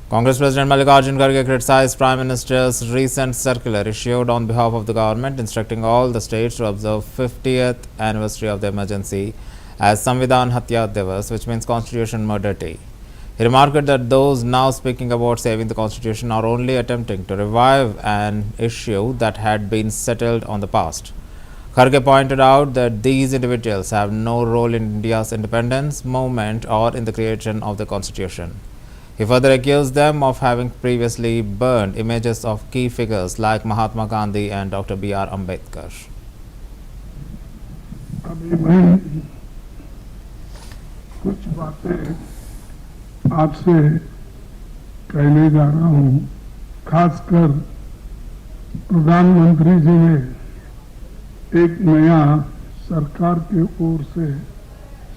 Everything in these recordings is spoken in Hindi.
Congress President Mallikarjun Kharge criticized Prime Minister's recent circular issued on behalf of the government instructing all the states to observe 50th anniversary of the emergency as Samvidhan Hatya Divas, which means Constitution Murder Day. He remarked that those now speaking about saving the Constitution are only attempting to revive an issue that had been settled on the past. Kharge pointed out that these individuals have no role in India's independence movement or in the creation of the Constitution. He further accused them of having previously burned images of key figures like Mahatma Gandhi and Dr. B.R. Ambedkar. अभी मैं कुछ बातें आपसे कहने जा रहा हूं। खासकर प्रधानमंत्री जी ने एक नया सरकार के ओर से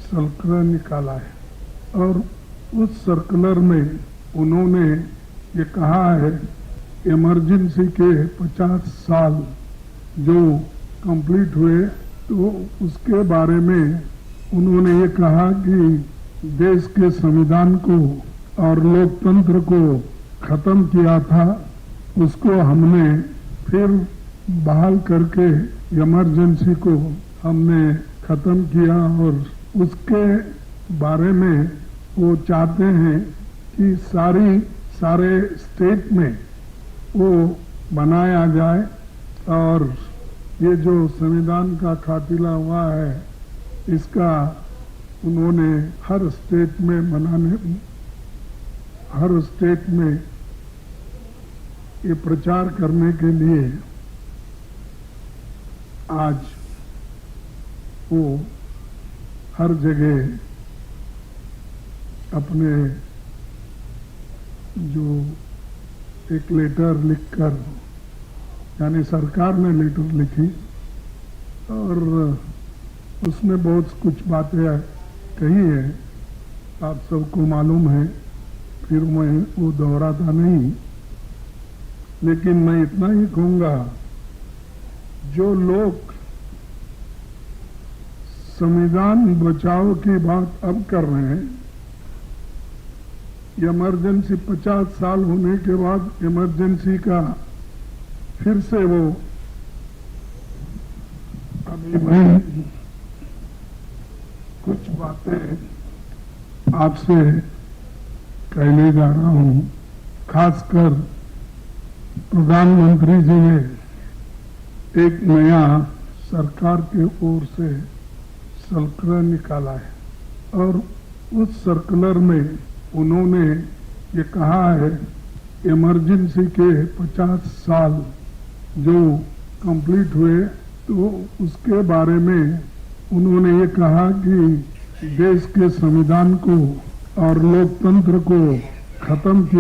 सर्कुलर निकाला है और उस सर्कुलर में उन्होंने ये कहा है इमरजेंसी के 50 साल जो कंप्लीट हुए तो उसके बारे में उन्होंने ये कहा कि देश के संविधान को और लोकतंत्र को खत्म किया था, उसको हमने फिर बहाल करके इमरजेंसी को हमने खत्म किया और उसके बारे में वो चाहते हैं कि सारे स्टेट में वो बनाया जाए और ये जो संविधान का खातिला हुआ है इसका उन्होंने हर स्टेट में ये प्रचार करने के लिए आज वो हर जगह अपने जो एक लेटर लिखकर यानी सरकार ने लेटर लिखी और उसमें बहुत कुछ बातें कही है, आप सबको मालूम है, फिर मैं वो दोहराता नहीं, लेकिन मैं इतना ही कहूँगा जो लोग संविधान बचाव की बात अब कर रहे हैं, इमरजेंसी 50 साल होने के बाद इमरजेंसी का फिर से वो अभी मैं कुछ बातें आपसे कहने जा रहा हूं। खासकर प्रधानमंत्री जी ने एक नया सरकार के ओर से सर्कुलर निकाला है और उस सर्कुलर में उन्होंने ये कहा है इमरजेंसी के 50 साल जो कंप्लीट हुए तो उसके बारे में उन्होंने ये कहा कि देश के संविधान को और लोकतंत्र को खत्म किया।